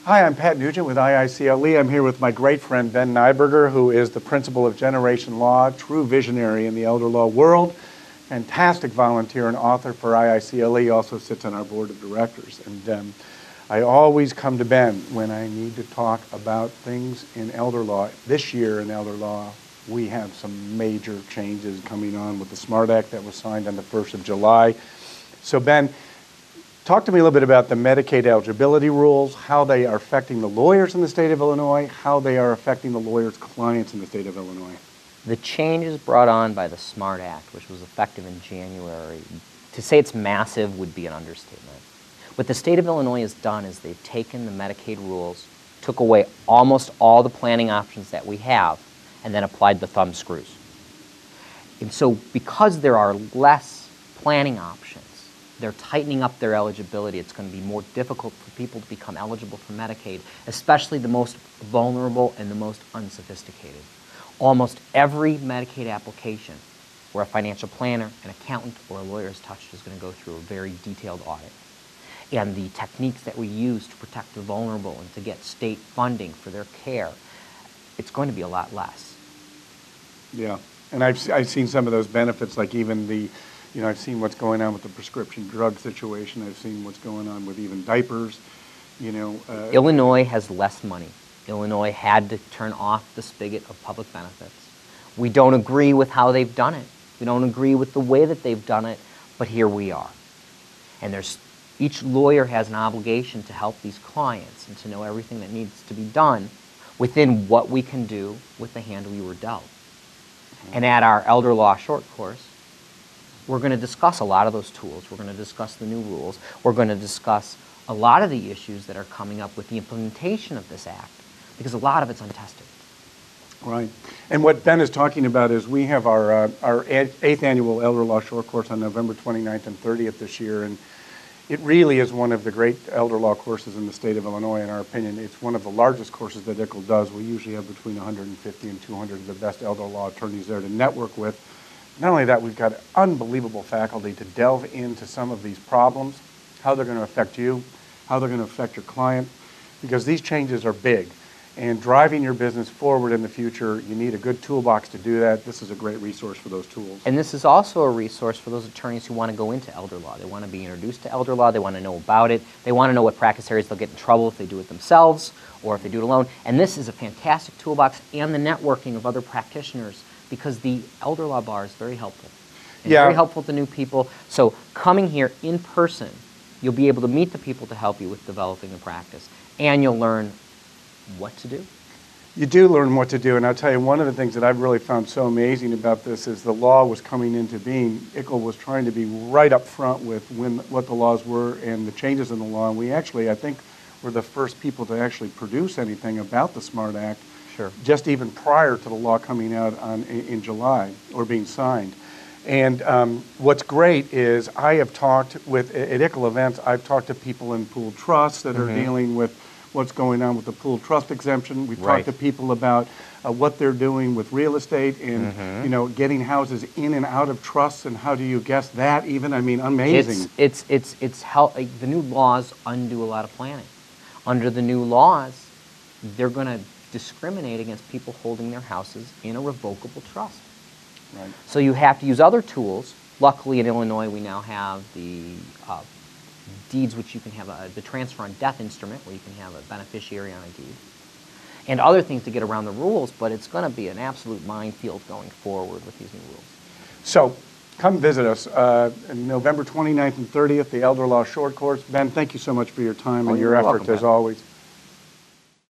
Hi, I'm Pat Nugent with IICLE. I'm here with my great friend Ben Nyberger, who is the principal of Generation Law, true visionary in the elder law world, fantastic volunteer and author for IICLE. He also sits on our board of directors. And I always come to Ben when I need to talk about things in elder law. This year in elder law, we have some major changes coming on with the SMART Act that was signed on the 1st of July. So Ben, talk to me a little bit about the Medicaid eligibility rules, how they are affecting the lawyers in the state of Illinois, how they are affecting the lawyers' clients in the state of Illinois. The changes brought on by the SMART Act, which was effective in January, to say it's massive would be an understatement. What the state of Illinois has done is they've taken the Medicaid rules, took away almost all the planning options that we have, and then applied the thumb screws. And so because there are less planning options, they're tightening up their eligibility. It's going to be more difficult for people to become eligible for Medicaid, especially the most vulnerable and the most unsophisticated. Almost every Medicaid application where a financial planner, an accountant, or a lawyer is touched is going to go through a very detailed audit. And the techniques that we use to protect the vulnerable and to get state funding for their care, it's going to be a lot less. Yeah, and I've seen some of those benefits, like even the, I've seen what's going on with the prescription drug situation. I've seen what's going on with even diapers, Illinois has less money. Illinois had to turn off the spigot of public benefits. We don't agree with how they've done it. We don't agree with the way that they've done it, but here we are. And each lawyer has an obligation to help these clients and to know everything that needs to be done within what we can do with the hand we were dealt. And at our elder law short course, we're going to discuss a lot of those tools. We're going to discuss the new rules. We're going to discuss a lot of the issues that are coming up with the implementation of this act, because a lot of it's untested. Right. And what Ben is talking about is we have our 8th annual elder law short course on November 29th and 30th this year, and it really is one of the great elder law courses in the state of Illinois, in our opinion. It's one of the largest courses that IICLE does. We usually have between 150 and 200 of the best elder law attorneys there to network with. Not only that, we've got unbelievable faculty to delve into some of these problems, how they're going to affect you, how they're going to affect your client, because these changes are big. And driving your business forward in the future, you need a good toolbox to do that. This is a great resource for those tools. And this is also a resource for those attorneys who want to go into elder law. They want to be introduced to elder law. They want to know about it. They want to know what practice areas they'll get in trouble if they do it themselves or if they do it alone. And this is a fantastic toolbox, and the networking of other practitioners, because the elder law bar is very helpful. And very helpful to new people. So coming here in person, you'll be able to meet the people to help you with developing the practice, and you'll learn what to do. You do learn what to do, and I'll tell you, one of the things that I've really found so amazing about this is the law was coming into being. IICLE was trying to be right up front with what the laws were and the changes in the law, and we actually, I think, were the first people to actually produce anything about the SMART Act, just even prior to the law coming out in July or being signed. And what's great is I have talked at IICLE events, I've talked to people in pooled trusts that are dealing with what's going on with the pooled trust exemption. We've talked to people about what they're doing with real estate and getting houses in and out of trusts, and how do you guess that even? I mean, amazing. It's how the new laws undo a lot of planning. Under the new laws, they're going to discriminate against people holding their houses in a revocable trust. Right. So you have to use other tools. Luckily in Illinois we now have the deeds, which you can have the transfer on death instrument, where you can have a beneficiary on a deed, and other things to get around the rules, but it's going to be an absolute minefield going forward with these new rules. So come visit us November 29th and 30th, the Elder Law Short Course. Ben, thank you so much for your time and your effort as always.